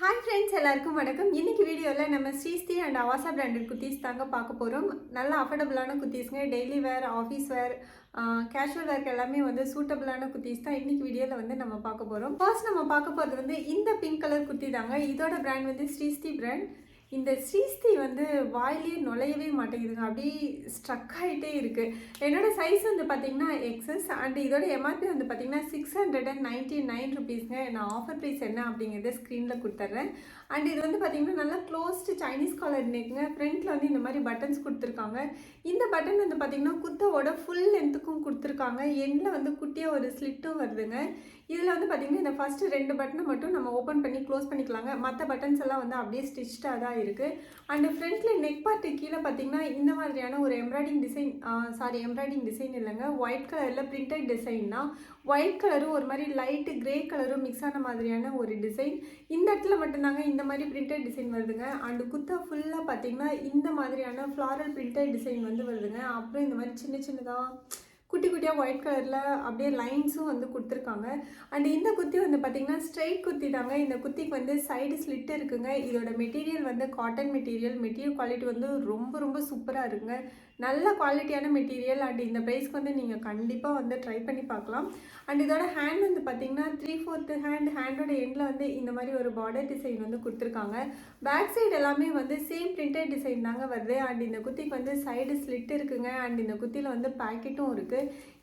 Hi friends, எல்லாருக்கும் வணக்கம். இன்னைக்கு வீடியோல நம்ம ஸ்ரீஸ்தி அண்ட் அவாசா பிராண்டட் குர்த்திஸ் தாங்க பார்க்க போறோம். நல்ல அஃபோர்டபுளான குர்த்திஸ்ங்க. Daily wear, office wear, casual வேர்க்கு எல்லாமே வந்து சூட்டபிளான குர்த்திஸ் தான் இன்னைக்கு வீடியோல வந்து நம்ம பார்க்க போறோம். ஃபர்ஸ்ட் நம்ம பார்க்க போறது வந்து இந்த பிங்க் கலர் குர்த்தி தாங்க. இதோட பிராண்ட் வந்து ஸ்ரீஸ்தி பிராண்ட். இந்த ஸ்ரீஸ்தி வந்து வாயிலே நுழையவே மாட்டேங்குதுங்க. அப்படியே ஸ்ட்ரக் ஆகிட்டே இருக்குது. என்னோடய சைஸ் வந்து பார்த்திங்கன்னா எக்ஸஸ் அண்ட் இதோட எம்ஆர்பி வந்து பார்த்திங்கன்னா 699 ருபீஸ்ங்க. நான் ஆஃபர் ப்ரைஸ் என்ன அப்படிங்கிறத ஸ்க்ரீனில் கொடுத்துட்றேன். அண்ட் இது வந்து பார்த்திங்கன்னா நல்லா க்ளோஸ்டு சைனீஸ் காலர் நெக்குங்க. ஃப்ரண்ட்டில் வந்து இந்த மாதிரி பட்டன்ஸ் கொடுத்துருக்காங்க. இந்த பட்டன் வந்து பார்த்திங்கன்னா குர்த்தாவோட ஃபுல் லென்த்துக்கும் கொடுத்துருக்காங்க. எண்டில் வந்து குட்டியாக ஒரு ஸ்லிட்டும் வருதுங்க. இதில் வந்து பார்த்திங்கன்னா இந்த ஃபஸ்ட்டு 2 பட்டனை மட்டும் நம்ம ஓப்பன் பண்ணி க்ளோஸ் பண்ணிக்கலாங்க. மற்ற பட்டன்ஸ் எல்லாம் வந்து அப்படியே ஸ்டிச்சாக தான் இருக்குது. அண்ட் ஃப்ரண்ட்டில் நெக் பார்ட்டு கீழே பார்த்திங்கன்னா இந்த மாதிரியான ஒரு எம்ப்ராய்டிங் டிசைன் இல்லைங்க, ஒயிட் கலரில் பிரிண்டட் டிசைன் தான். ஒயிட் கலரும் ஒரு மாதிரி லைட்டு கிரே கலரும் மிக்ஸ் ஆன மாதிரியான ஒரு டிசைன். இந்த இடத்துல மட்டும்தாங்க இந்த மாதிரி பிரிண்டட் டிசைன் வருதுங்க. அண்டு குர்த்தா ஃபுல்லாக பார்த்திங்கன்னா இந்த மாதிரியான ஃப்ளாரல் பிரிண்டட் டிசைன் வந்து வருதுங்க. அப்புறம் இந்த மாதிரி சின்ன சின்னதாக குட்டி குட்டியாக ஒயிட் கலரில் அப்படியே லைன்ஸும் வந்து கொடுத்துருக்காங்க. அண்ட் இந்த குர்த்தி வந்து பார்த்திங்கன்னா ஸ்ட்ரைட் குர்த்தி தாங்க. இந்த குர்த்திக்கு வந்து சைடு ஸ்லிட் இருக்குங்க. இதோட மெட்டீரியல் வந்து காட்டன் மெட்டீரியல் குவாலிட்டி வந்து ரொம்ப ரொம்ப சூப்பராக இருக்குங்க. நல்ல குவாலிட்டியான மெட்டீரியல். அண்ட் இந்த ப்ரைஸ்க்கு வந்து நீங்கள் கண்டிப்பாக வந்து ட்ரை பண்ணி பார்க்கலாம். அண்ட் இதோட ஹேண்ட் வந்து பார்த்திங்கன்னா 3/4 ஹேண்டோட எண்டில் வந்து இந்த மாதிரி ஒரு பார்டர் டிசைன் வந்து கொடுத்துருக்காங்க. பேக் சைடு எல்லாமே வந்து சேம் பிரிண்டட் டிசைன் தாங்க வருது. அண்ட் இந்த குர்த்திக்கு வந்து சைடு ஸ்லிட் இருக்குங்க. அண்ட் இந்த குர்த்தியில் வந்து பேக்கெட்டும் இருக்குது.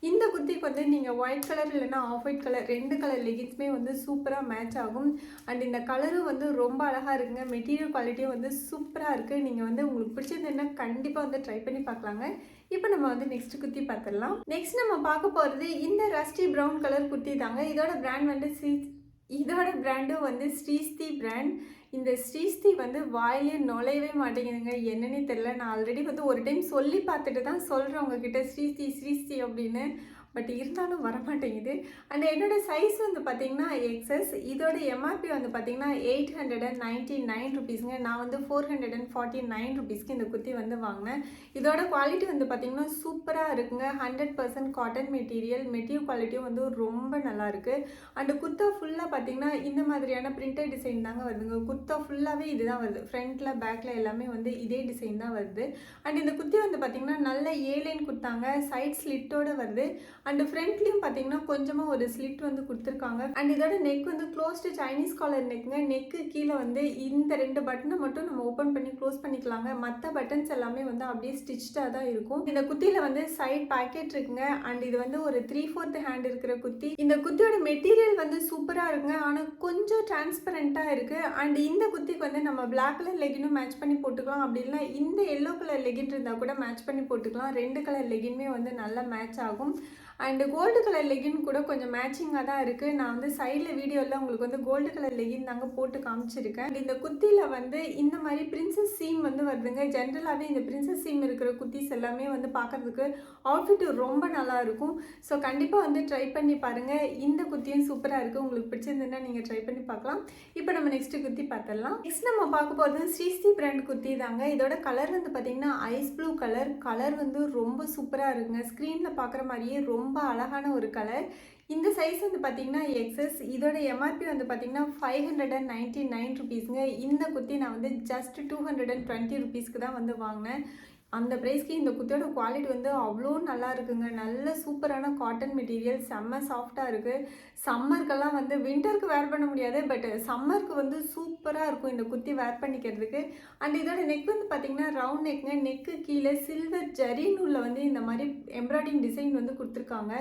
இந்த குர்த்திக்கு வந்து நீங்கள் ஒயிட் கலர் இல்லைன்னா ஆஃப் ஒயிட் கலர் 2 கலர் லெகின்ஸுமே வந்து சூப்பராக மேட்ச் ஆகும். அண்ட் இந்த கலரும் வந்து ரொம்ப அழகாக இருக்குங்க. மெட்டீரியல் குவாலிட்டியும் வந்து சூப்பராக இருக்குது. நீங்கள் வந்து உங்களுக்கு பிடிச்சதுன்னா கண்டிப்பாக வந்து ட்ரை பண்ணி பார்க்கலாங்க. இப்போ நம்ம வந்து நெக்ஸ்ட் குர்த்தி பார்த்துடலாம். நெக்ஸ்ட் நம்ம பார்க்க போகிறது இந்த ரஸ்டி ப்ரௌன் கலர் குர்த்தி தாங்க. இதோட பிராண்டும் வந்து ஸ்ரீஸ்தி பிராண்ட். இந்த ஸ்ரீஸ்தி வந்து வாயிலே நுழையவே மாட்டேங்குதுங்க. என்னன்னே தெரில. நான் ஆல்ரெடி வந்து ஒரு டைம் சொல்லி பார்த்துட்டு தான் சொல்கிறேன் உங்ககிட்ட ஸ்ரீஸ்தி அப்படின்னு. பட் இருந்தாலும் வரமாட்டேங்குது. அண்ட் என்னோடய சைஸ் வந்து பார்த்திங்கன்னா எக்ஸஸ். இதோட எம்ஆர்பி வந்து பார்த்திங்கன்னா 899 ருபீஸுங்க. நான் வந்து 449 ருபீஸ்க்கு இந்த குர்த்தி வந்து வாங்கினேன். இதோட குவாலிட்டி வந்து பார்த்திங்கன்னா சூப்பராக இருக்குங்க. 100% காட்டன் மெட்டீரியல் குவாலிட்டியும் வந்து ரொம்ப நல்லாயிருக்கு. அண்டு குர்த்தா ஃபுல்லாக பார்த்திங்கன்னா இந்த மாதிரியான பிரிண்டட் டிசைன் தாங்க வருதுங்க. குர்த்தா ஃபுல்லாகவே இதுதான் வருது. ஃப்ரண்ட்டில் பேக்கில் எல்லாமே வந்து இதே டிசைன் தான் வருது. அண்ட் இந்த குர்த்தி வந்து பார்த்திங்கன்னா நல்ல ஏலைன் கொடுத்தாங்க. சைட் ஸ்லிட்டோடு வருது. அண்ட் ஃப்ரண்ட்லேயும் பார்த்தீங்கன்னா கொஞ்சமாக ஒரு ஸ்லிட் வந்து கொடுத்துருக்காங்க. அண்ட் இதோட நெக் வந்து க்ளோஸ்டு சைனீஸ் காலர் நெக்குங்க. நெக்கு கீழே வந்து இந்த 2 பட்டனை மட்டும் நம்ம ஓப்பன் பண்ணி க்ளோஸ் பண்ணிக்கலாங்க. மற்ற பட்டன்ஸ் எல்லாமே வந்து அப்படியே ஸ்டிச்சாக தான் இருக்கும். இந்த குர்த்தியில் வந்து சைட் பேக்கெட் இருக்குங்க. அண்ட் இது வந்து ஒரு 3/4 ஹேண்ட் இருக்கிற குர்த்தி. இந்த குர்த்தியோட மெட்டீரியல் வந்து சூப்பராக இருக்குங்க. ஆனால் கொஞ்சம் டிரான்ஸ்பரண்ட்டாக இருக்குது. அண்ட் இந்த குர்த்திக்கு வந்து நம்ம பிளாக் கலர் லெகினும் மேட்ச் பண்ணி போட்டுக்கலாம். அப்படி இல்லைனா இந்த எல்லோ கலர் லெகின் இருந்தால் கூட மேட்ச் பண்ணி போட்டுக்கலாம். 2 கலர் லெகின்மே வந்து நல்லா மேட்ச் ஆகும். அண்டு கோல்டு கலர் லெகின் கூட கொஞ்சம் மேட்சிங்காக தான் இருக்குது. நான் வந்து சைடில் வீடியோவில் உங்களுக்கு வந்து கோல்டு கலர் லெகின் தாங்க போட்டு காமிச்சிருக்கேன். இந்த குர்த்தியில் வந்து இந்த மாதிரி பிரின்சஸ் சீம் வந்து வருதுங்க. ஜென்ரலாகவே இந்த பிரின்சஸ் சீம் இருக்கிற குர்த்திஸ் எல்லாமே வந்து பார்க்குறதுக்கு அவுட்ஃபிட் ரொம்ப நல்லாயிருக்கும். ஸோ கண்டிப்பாக வந்து ட்ரை பண்ணி பாருங்கள். இந்த குர்த்தியும் சூப்பராக இருக்குது. உங்களுக்கு பிடிச்சிருந்துன்னா நீங்கள் ட்ரை பண்ணி பார்க்கலாம். இப்போ நம்ம நெக்ஸ்ட்டு குர்த்தி பார்த்துடலாம். நெக்ஸ்ட் நம்ம பார்க்க போகிறது ஸ்ரீஸ்தி பிராண்ட் குர்த்தி தாங்க. இதோட கலர் வந்து பார்த்திங்கன்னா ஐஸ் ப்ளூ கலர் வந்து ரொம்ப சூப்பராக இருக்குங்க. ஸ்க்ரீனில் பார்க்குற மாதிரியே ரொம்ப அழகான ஒரு கலர். இந்த சைஸ் வந்து பார்த்திங்கன்னா எக்ஸஸ். இதோட எம்ஆர்பி வந்து பார்த்திங்கன்னா 599 ருபீஸுங்க. இந்த குர்த்தி நான் வந்து ஜஸ்ட் 220 ருபீஸ்க்கு தான் வந்து வாங்கினேன். அந்த ப்ரைஸ்க்கு இந்த குர்த்தியோட குவாலிட்டி வந்து அவ்வளோ நல்லா இருக்குங்க. நல்ல சூப்பரான காட்டன் மெட்டீரியல், செம்ம சாஃப்டாக இருக்குது. சம்மருக்கெல்லாம் வந்து வின்டருக்கு வேர் பண்ண முடியாது, பட் சம்மருக்கு வந்து சூப்பராக இருக்கும் இந்த குர்த்தி வேர் பண்ணிக்கிறதுக்கு. அண்ட் இதோட நெக் வந்து பார்த்திங்கன்னா ரவுண்ட் நெக்குங்க. நெக்கு கீழே சில்வர் ஜரி நூலில் வந்து இந்த மாதிரி எம்ப்ராய்டிங் டிசைன் வந்து கொடுத்துருக்காங்க.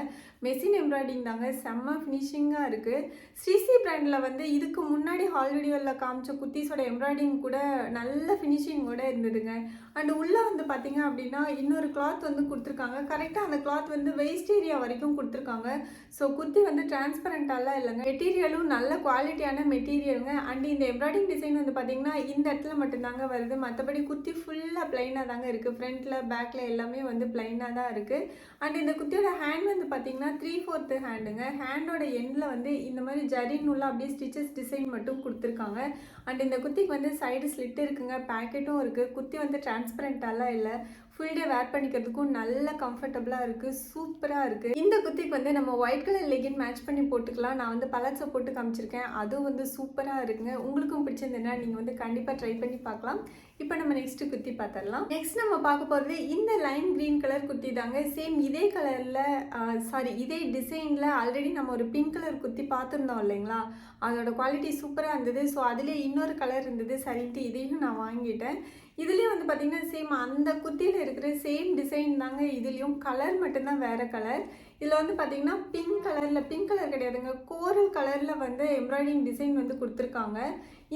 மெஷின் எம்ப்ராய்டிங் தாங்க. செம்ம ஃபினிஷிங்காக இருக்குது. ஸ்ரீஸ்தி பிராண்டில் வந்து இதுக்கு முன்னாடி ஹால் வீடியோவில் காமிச்ச குர்த்திஸோட எம்ப்ராய்டிஙங் கூட நல்ல ஃபினிஷிங்கோடு இருந்ததுங்க. அண்ட் உள்ளே வந்து பார்த்திங்க அப்படின்னா இன்னொரு கிளாத் வந்து கொடுத்துருக்காங்க. கரெக்டாக அந்த கிளாத் வந்து வெயிஸ்ட் ஏரியா வரைக்கும் கொடுத்துருக்காங்க. ஸோ குர்த்தி வந்து டிரான்ஸ்பரண்ட்டாலாம் இல்லைங்க. மெட்டீரியலும் நல்ல குவாலிட்டியான மெட்டீரியலுங்க. அண்ட் இந்த எம்ப்ராய்டிங் டிசைன் வந்து பார்த்திங்கன்னா இந்த இடத்துல மட்டும்தாங்க வருது. மற்றபடி குர்த்தி ஃபுல்லாக பிளைனாக தாங்க இருக்குது. ஃப்ரண்ட்டில் பேக்கில் எல்லாமே வந்து பிளைனாக தான் இருக்குது. அண்ட் இந்த குர்த்தியோட ஹேண்ட் வந்து பார்த்திங்கன்னா 3/4 ஹேண்டுங்க. ஹேண்டோட எண்டில் வந்து இந்த மாதிரி ஜரி நூலில் அப்படியே ஸ்டிச்சஸ் டிசைன் மட்டும் கொடுத்துருக்காங்க. அண்ட் இந்த குர்த்திக்கு வந்து சைடு ஸ்லிட் இருக்குங்க. பேக்கெட்டும் இருக்குது. குர்த்தி வந்து டிரான்ஸ்பரண்ட்டாலாம் இல்லை. ஃபுல் டே வேர் பண்ணிக்கிறதுக்கும் நல்ல கம்ஃபர்டபுளாக இருக்குது, சூப்பராக இருக்குது. இந்த குர்த்திக்கு வந்து நம்ம ஒயிட் கலர் லெகின் மேட்ச் பண்ணி போட்டுக்கலாம். நான் வந்து பலட்ஸை போட்டு காமிச்சிருக்கேன், அதுவும் வந்து சூப்பராக இருக்குங்க. உங்களுக்கும் பிடிச்சிருந்ததுன்னா நீங்கள் வந்து கண்டிப்பாக ட்ரை பண்ணி பார்க்கலாம். இப்போ நம்ம நெக்ஸ்ட் குர்த்தி பார்த்துடலாம். நெக்ஸ்ட் நம்ம பார்க்க போகிறது இந்த லைம் க்ரீன் கலர் குர்த்தி தாங்க. சேம் இதே கலரில் இதே டிசைனில் ஆல்ரெடி நம்ம ஒரு பிங்க் கலர் குர்த்தி பார்த்துருந்தோம் இல்லைங்களா, அதோட குவாலிட்டி சூப்பராக இருந்தது. ஸோ அதுலேயே இன்னொரு கலர் இருந்தது, சரின்ட்டு இதையும் நான் வாங்கிட்டேன். இதுலேயும் வந்து பார்த்திங்கன்னா சேம் அந்த குர்த்தியில் இருக்கிற சேம் டிசைன் தாங்க, இதுலேயும் கலர் மட்டும்தான் வேறு கலர். இதில் வந்து பார்த்திங்கன்னா பிங்க் கலர் கிடையாதுங்க, கோரல் கலரில் வந்து எம்ப்ராய்டிங் டிசைன் வந்து கொடுத்துருக்காங்க.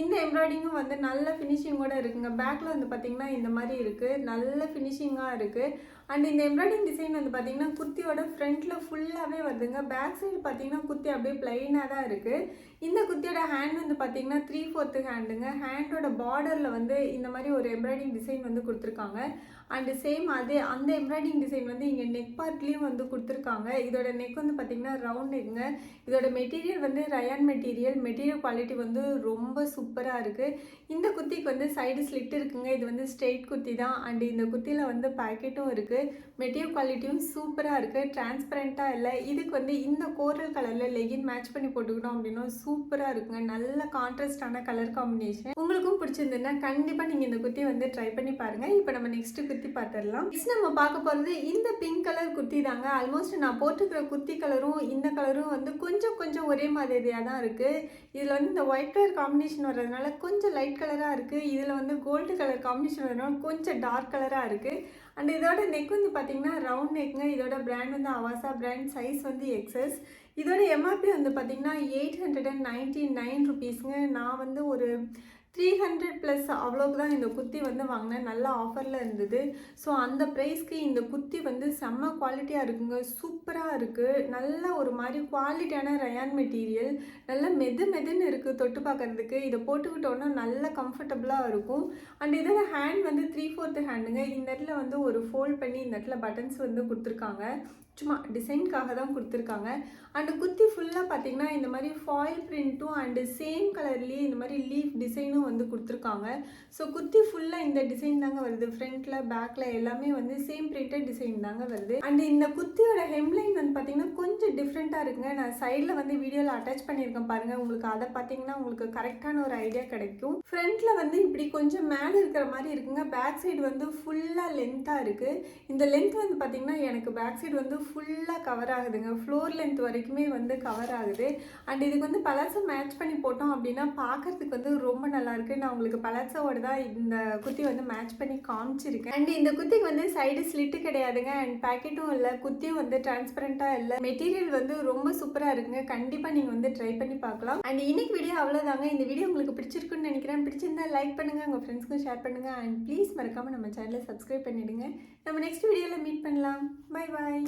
இந்த எம்ப்ராய்டிங்கும் வந்து நல்ல ஃபினிஷிங்கோடு இருக்குங்க. பேக்கில் வந்து பார்த்திங்கன்னா இந்த மாதிரி இருக்குது, நல்ல ஃபினிஷிங்காக இருக்குது. அண்ட் இந்த எம்ப்ராய்டிங் டிசைன் வந்து பார்த்திங்கன்னா குர்த்தியோட ஃப்ரண்ட்டில் ஃபுல்லாகவே வருதுங்க. பேக் சைடு பார்த்திங்கன்னா குர்த்தி அப்படியே ப்ளைனாக தான் இருக்குது. இந்த குர்த்தியோட ஹேண்ட் வந்து பார்த்திங்கன்னா 3/4 ஹேண்டுங்க. ஹேண்டோட பார்டரில் வந்து இந்த மாதிரி ஒரு எம்ப்ராய்டிங் டிசைன் வந்து கொடுத்துருக்காங்க. அண்டு சேம் அந்த எம்ப்ராய்டிங் டிசைன் வந்து இங்கே நெக் பார்ட்லேயும் வந்து கொடுத்துருக்காங்க. இதோட நெக் வந்து பார்த்திங்கன்னா ரவுண்ட் நெக்குங்க. இதோட மெட்டீரியல் வந்து ரயான் மெட்டீரியல் குவாலிட்டி வந்து ரொம்ப சூப்பராக இருக்குது. இந்த குர்த்திக்கு வந்து சைடு ஸ்லிட் இருக்குங்க. இது வந்து ஸ்ட்ரெயிட் குர்த்தி தான். அண்டு இந்த குர்த்தியில் வந்து பாக்கெட்டும் இருக்குது. மெட்டீரியல் குவாலிட்டியும் சூப்பராக இருக்குது, டிரான்ஸ்பரண்ட்டாக இல்லை. இதுக்கு வந்து இந்த கோரல் கலரில் லெகின் மேட்ச் பண்ணி போட்டுக்கிட்டோம் அப்படின்னா சூப்பராக இருக்குங்க. நல்ல கான்ட்ராஸ்டான கலர் காம்பினேஷன். உங்களுக்கும் பிடிச்சிருந்ததுன்னா கண்டிப்பாக நீங்கள் இந்த குர்த்தி வந்து ட்ரை பண்ணி பாருங்கள். இப்போ நம்ம நெக்ஸ்ட் குர்த்தி பார்த்துடலாம். நெக்ஸ்ட் நம்ம பார்க்க போகிறது இந்த பிங்க் கலர் குர்த்தி தாங்க. ஆல்மோஸ்ட் நான் போட்டுக்கிற குர்த்தி கலரும் இந்த கலரும் வந்து கொஞ்சம் ஒரே மாதிரியாக தான் இருக்குது. இதில் வந்து இந்த ஒயிட் கலர் காம்பினேஷன் வர்றதுனால கொஞ்சம் லைட் கலராக இருக்குது. இதில் வந்து கோல்டு கலர் காம்பினேஷன் வர்றதுனால கொஞ்சம் டார்க் கலராக இருக்குது. அண்ட் இதோட நெக் வந்து பார்த்திங்கன்னா ரவுண்ட் நெக்குங்க. இதோட பிராண்ட் வந்து அவாசா பிராண்ட், சைஸ் வந்து எக்ஸஸ். இதோட எம்ஆர்பி வந்து பார்த்திங்கன்னா 899 ருபீஸுங்க. நான் வந்து ஒரு 300+ அவ்வளோக்கு தான் இந்த குர்த்தி வந்து வாங்கினேன், நல்ல ஆஃபரில் இருந்தது. ஸோ அந்த ப்ரைஸ்க்கு இந்த குர்த்தி வந்து செம்ம குவாலிட்டியாக இருக்குங்க, சூப்பராக இருக்குது. நல்ல ஒரு மாதிரி குவாலிட்டியான ரயான் மெட்டீரியல், நல்ல மெதுன்னு இருக்குது தொட்டு பார்க்குறதுக்கு. இதை போட்டுக்கிட்டோன்னா நல்ல கம்ஃபர்டபுளாக இருக்கும். அண்ட் இதோட ஹேண்ட் வந்து 3/4 ஹேண்டுங்க. இந்த இடத்துல வந்து ஒரு ஃபோல்ட் பண்ணி இந்த இடத்துல பட்டன்ஸ் வந்து கொடுத்துருக்காங்க, சும்மா டிசைனுக்காக தான் கொடுத்துருக்காங்க. அண்டு குர்த்தி ஃபுல்லாக பார்த்திங்கன்னா இந்த மாதிரி ஃபாயில் பிரிண்ட்டும் அண்டு சேம் கலர்லேயே இந்த மாதிரி லீஃப் டிசைனும் வந்து கொடுத்துருக்காங்க. ஸோ குர்த்தி ஃபுல்லாக இந்த டிசைன் தாங்க வருது, ஃப்ரண்ட்டில் பேக்கில் எல்லாமே வந்து சேம் பிரிண்டட் டிசைன் தாங்க வருது. அண்டு இந்த குர்த்தியோட ஹெம்லைன் வந்து பார்த்திங்கன்னா கொஞ்சம் டிஃப்ரெண்ட்டாக இருக்குங்க. நான் சைடில் வந்து வீடியோவில் அட்டாச் பண்ணியிருக்கேன் பாருங்கள், உங்களுக்கு அதை பார்த்திங்கன்னா உங்களுக்கு கரெக்டான ஒரு ஐடியா கிடைக்கும். ஃப்ரண்ட்டில் வந்து இப்படி கொஞ்சம் மேலே இருக்கிற மாதிரி இருக்குங்க. பேக் சைடு வந்து ஃபுல்லாக லென்த்தாக இருக்குது. இந்த லென்த் வந்து பார்த்திங்கன்னா எனக்கு பேக் சைடு வந்து ஃபுல்லாக கவர் ஆகுதுங்க, ஃப்ளோர் லென்த் வரைக்குமே வந்து கவர் ஆகுது. அண்ட் இதுக்கு வந்து பலாசோ மேட்ச் பண்ணி போட்டோம் அப்படின்னா பார்க்கறதுக்கு வந்து ரொம்ப நல்லாயிருக்கு. நான் உங்களுக்கு பலாசோவோட தான் இந்த குர்த்தி வந்து மேட்ச் பண்ணி காமிச்சிருக்கேன். அண்ட் இந்த குர்த்திக்கு வந்து சைடு ஸ்லிட்டு கிடையாதுங்க, அண்ட் பேக்கெட்டும் இல்லை, குர்த்தியும் வந்து டிரான்ஸ்பரண்ட்டாக இல்லை. மெட்டீரியல் வந்து ரொம்ப சூப்பராக இருக்குங்க. கண்டிப்பாக நீங்கள் வந்து ட்ரை பண்ணி பார்க்கலாம். அண்ட் இன்னைக்கு வீடியோ அவ்வளோதாங்க. இந்த வீடியோ உங்களுக்கு பிடிச்சிருக்குன்னு நினைக்கிறேன். பிடிச்சிருந்தா லைக் பண்ணுங்கள், உங்கள் ஃப்ரெண்ட்ஸ்க்கும் ஷேர் பண்ணுங்கள். அண்ட் ப்ளீஸ் மறக்காமல் நம்ம சேனலை சப்ஸ்கிரைப் பண்ணிவிடுங்க. நம்ம நெக்ஸ்ட் வீடியோவில் மீட் பண்ணலாம். Bye bye.